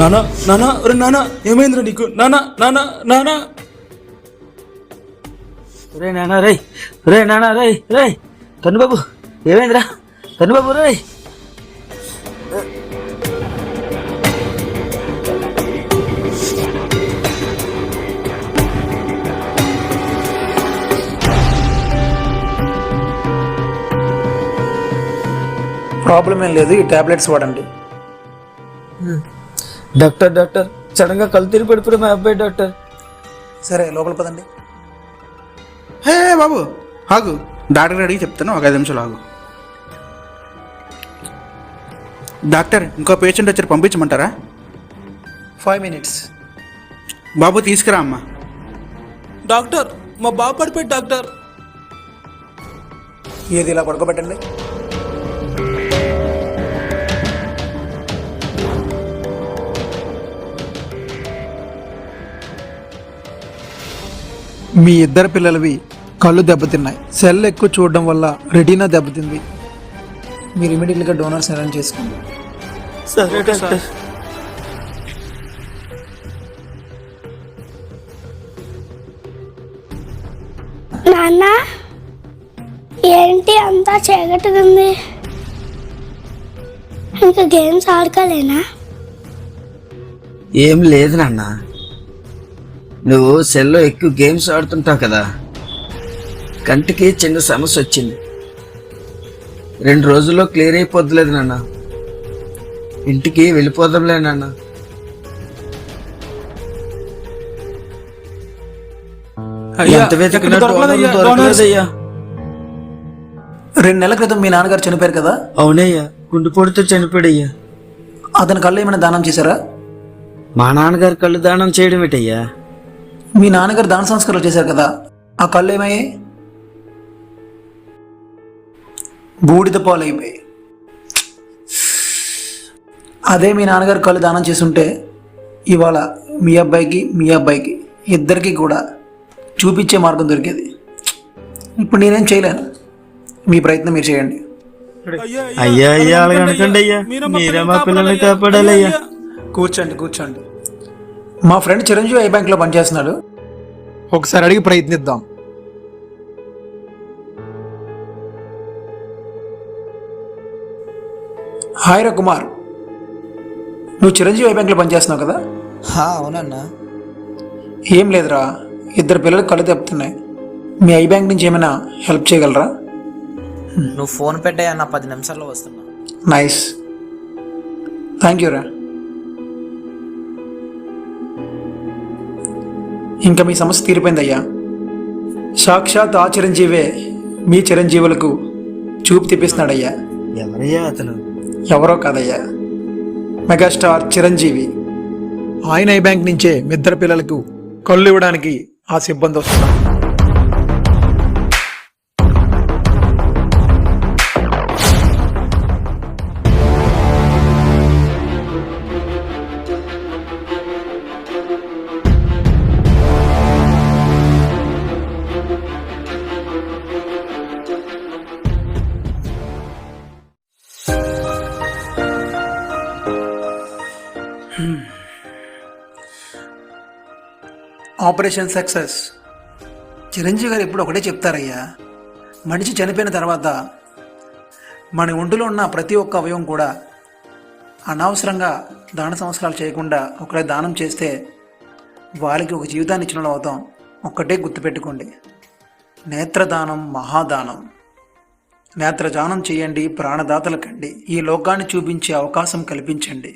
నానా నానా ఒరే నానా ఏమైందిరా నీకు? నానా నానా నానా రే నానా రే రే నానా రే రే కన్నుబాబు ఏమైందిరా కన్నుబాబు రే. ప్రాబ్లం ఏం లేదు, ఈ టాబ్లెట్స్ వాడండి. డాక్టర్ డాక్టర్ సడన్ గా కళ్ళు తిరిగి పడిపోయి మా అబ్బాయి డాక్టర్. సరే లోపల పదండి. హే బాబు ఆగు, డాక్టర్ అడిగి చెప్తాను, ఒక 5 నిమిషాలు ఆగు. డాక్టర్ ఇంకో పేషెంట్ వచ్చి పంపించమంటారా? 5 minutes. బాబు తీసుకురా అమ్మా. డాక్టర్ మా బాబు పడిపోయి డాక్టర్. ఏది ఇలా పడుకోబెట్టండి. మీ ఇద్దరు పిల్లలవి కళ్ళు దెబ్బతిన్నాయి. సెల్ ఎక్కువ చూడడం వల్ల రెటీనా దెబ్బతింది. మీరు ఇమీడియట్గా డోనర్స్ అరేంజ్ చేసుకోండి. సరే డాక్టర్. నాన్న ఏంటి అంతా చీకటిగా ఇంకా గేమ్స్ ఆడుకోలేనా? ఏం లేదు నాన్న, నువ్వు సెల్లో ఎక్కువ గేమ్స్ ఆడుతుంటావు కదా, కంటికి చిన్న సమస్య వచ్చింది. 2 రోజుల్లో క్లియర్ అయిపోద్దులేదు నాన్న, ఇంటికి వెళ్ళిపోదాంలే నాన్న. ఎంత వెతికినా దొరకలేదయ్యా. 2 నెలల క్రితం మీ నాన్నగారు చనిపోయారు కదా, అవునయ్యా, గుండెపోటుతో చనిపోయాడయ్యా. అతని కళ్ళు ఏమైనా దానం చేశారా? మా నాన్నగారు కళ్ళు దానం చేయడం ఏంటయ్యా? మీ నాన్నగారు దాన సంస్కారాలు చేశారు కదా, ఆ కళ్ళు ఏమయ్యాయి? బూడిద పాలు అయిపోయాయి. అదే మీ నాన్నగారు కళ్ళు దానం చేసుంటే ఇవాళ మీ అబ్బాయికి ఇద్దరికి కూడా చూపించే మార్గం దొరికేది. ఇప్పుడు నేనేం చేయలేను, మీ ప్రయత్నం మీరు చేయండి. అయ్యా అయ్యా అలాగనుకోండి అయ్యా, మీరే మా పిల్లల్ని కాపాడాలి అయ్యా. కూర్చోండి. మా ఫ్రెండ్ చిరంజీవి ఐ బ్యాంక్లో పనిచేస్తున్నాడు, ఒకసారి అడిగి ప్రయత్నిద్దాం. హాయ్ రా కుమార్, నువ్వు చిరంజీవి ఐ బ్యాంక్లో పనిచేస్తున్నావు కదా? అవునన్నా. ఏం లేదురా, 2 పిల్లలు కళ్ళు తెప్పుతున్నాయి. మీ ఐ బ్యాంక్ నుంచి ఏమైనా హెల్ప్ చేయగలరా? నువ్వు ఫోన్ పెట్టాయన్న 10 నిమిషాల్లో వస్తున్నా. నైస్, థ్యాంక్ యూ రా. ఇంకా మీ సమస్య తీరిపోయిందయ్యా. సాక్షాత్ ఆ చిరంజీవే మీ చిరంజీవులకు చూపు తెప్పిస్తున్నాడయ్యా. ఎవరయ్యా అతను? ఎవరో కాదయ్యా, మెగాస్టార్ చిరంజీవి. ఆయన ఐ బ్యాంక్ నుంచే మీ 2 పిల్లలకు కళ్ళు ఇవ్వడానికి ఆ సిబ్బంది వస్తున్నారు. Operation success. చిరంజీవి గారు ఎప్పుడు ఒకటే చెప్తారయ్యా, మనిషి చనిపోయిన తర్వాత మన ఒంటిలో ఉన్న ప్రతి ఒక్క అవయవం కూడా అనవసరంగా దాన సంస్కారాలు చేయకుండా ఒకరే దానం చేస్తే వాళ్ళకి ఒక జీవితాన్ని ఇచ్చిన వాళ్ళు అవుతాం. ఒక్కటే గుర్తుపెట్టుకోండి, నేత్రదానం మహాదానం. నేత్రదానం చేయండి, ప్రాణదాతలకండి, ఈ లోకాన్ని చూపించే అవకాశం కల్పించండి.